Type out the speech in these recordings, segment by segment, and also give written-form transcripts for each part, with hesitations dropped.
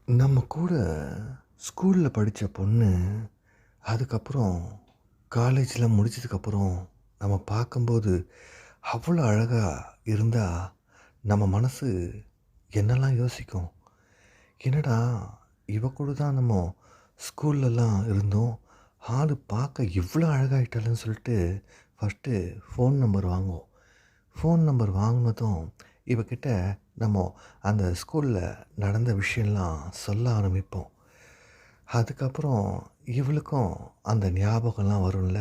நம்ம கூட ஸ்கூலில் படித்த பொண்ணு, அதுக்கப்புறம் காலேஜில் முடிச்சதுக்கப்புறம் நம்ம பார்க்கும்போது அவ்வளோ அழகா இருந்தா, நம்ம மனசு என்னெல்லாம் யோசிக்கும்? என்னடா இவ கூட தான் நம்ம ஸ்கூல்லலாம் இருந்தோம். ஆளு பார்க்க இவ்வளோ அழகாயிட்டாளேன்னு சொல்லிட்டு ஃபஸ்ட்டு ஃபோன் நம்பர் வாங்குவோம். ஃபோன் நம்பர் வாங்கினதும் இவகிட்ட நம்ம அந்த ஸ்கூலில் நடந்த விஷயம்லாம் சொல்ல ஆரம்பிப்போம். அதுக்கப்புறம் இவளுக்கும் அந்த ஞாபகம்லாம் வரும்ல.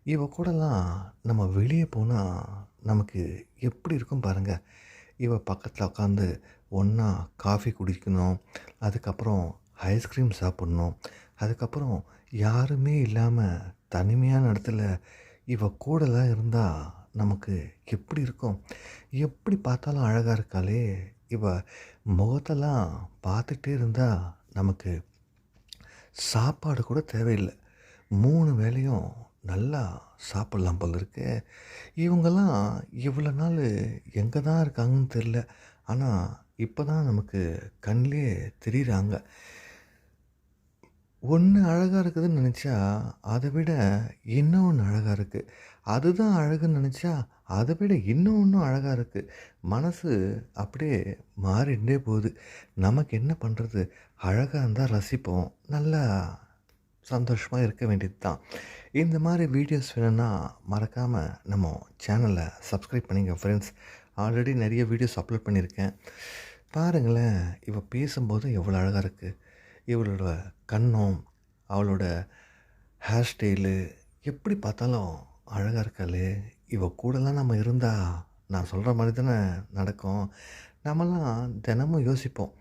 இவ கூடலாம் நம்ம வெளியே போனால் நமக்கு எப்படி இருக்கும் பாருங்க. இவ பக்கத்தில் உட்காந்து ஒன்றா காஃபி குடிக்கணும். அதுக்கப்புறம் ஐஸ்கிரீம் சாப்பிட்ணும். அதுக்கப்புறம் யாருமே இல்லாமல் தனிமையான இடத்துல இவ கூடலாம் இருந்தால் நமக்கு எப்படி இருக்கும்? எப்படி பார்த்தாலும் அழகா இருக்காளே! இவ முகத்தெல்லாம் பார்த்துட்டே இருந்தா நமக்கு சாப்பாடு கூட தேவையில்ல. 3 வேளையும் நல்லா சாப்பிட்லாம் போல இருக்கு. இவங்கலாம் இவ்வளோ நாள் எங்கே தான் இருக்காங்கன்னு தெரில. ஆனா, இப்ப தான் நமக்கு கண்லயே தெரியிறாங்க. ஒண்ணு அழகா இருக்குதுன்னு நெனச்சா, அத விட இன்னொன்னு அழகா இருக்கு. அதுதான் அழகுன்னு நெனச்சா, அத விட இன்னும் அழகா இருக்கு. மனசு அப்படியே மாறிண்டே போகுது. நமக்கு என்ன பண்றது? அழகா இருந்தா ரசிப்போம். நல்லா சந்தோஷமா இருக்க வேண்டியது தான். இந்த மாரி வீடியோஸ் வேணும்னா மறக்காம நம்ம சேனல சப்ஸ்கிரைப் பண்ணிங்க ஃப்ரெண்ட்ஸ். ஆல்ரெடி நெறைய வீடியோஸ் அப்லோட் பண்ணியிருக்கேன். பாருங்களேன், இவ பேசும்போது எவ்வளோ அழகா இருக்கு. இவளோட கன்னம், அவளோட ஹேர் ஸ்டைலு எப்படி பார்த்தாலும் அழகா இருக்காளே! இவ கூடலாம் நம்ம இருந்தா, நான் சொல்ற மாரி தானே நடக்கும். நம்மலாம் தினமும் யோசிப்போம்.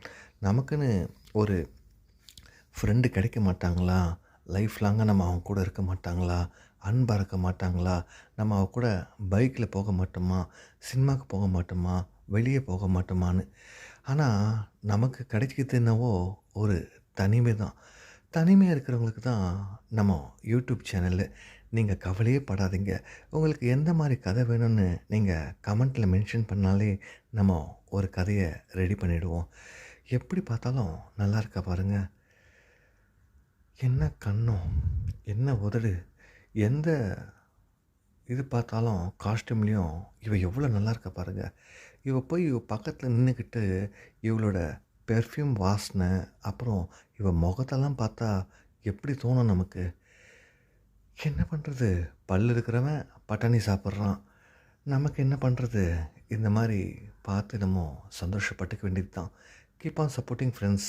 நமக்குன்னு ஒரு ஃப்ரெண்டு கிடைக்க மாட்டாங்களா? லைஃப் லாங்கா நம்ம அவங்க கூட இருக்க மாட்டாங்களா? அன்பா இருக்க மாட்டாங்களா? நம்ம அவ கூட பைக்கில போக மாட்டோமா? சினிமாக்கு போக மாட்டோமா? வெளிய போக மாட்டோமான்னு. ஆனா, நமக்கு கிடைக்கிறது என்னவோ ஒரு தனிமை தான். தனிமையா இருக்கிறவங்களுக்கு தான் நம்ம யூடியூப் சேனலு. நீங்க கவலையே படாதீங்க. உங்களுக்கு எந்த மாரி கதை வேணும்னு நீங்க கமெண்ட்ல மென்ஷன் பண்ணாலே, நம்ம ஒரு கதைய ரெடி பண்ணிடுவோம். எப்படி பார்த்தாலும் நல்லா இருக்கா பாருங்க. என்ன கன்னம், என்ன உதடு, எந்த இது பார்த்தாலும் காஸ்டியூம்லேயும் இவ எவ்வளோ நல்லா இருக்கா பாருங்க. இவ பக்கத்தில் நின்னுக்கிட்டு இவளோட பெர்ஃப்யூம் வாசனை, அப்புறம் இவ முகத்தெல்லாம் பார்த்தா எப்படி தோணும் நமக்கு? என்ன பண்ணுறது? பல்லு இருக்கிறவன் பட்டாணி சாப்பிட்றான். நமக்கு என்ன பண்ணுறது? இந்த மாரி பார்த்து நம்ம சந்தோஷப்பட்டுக்க வேண்டியது தான். Keep on supporting friends.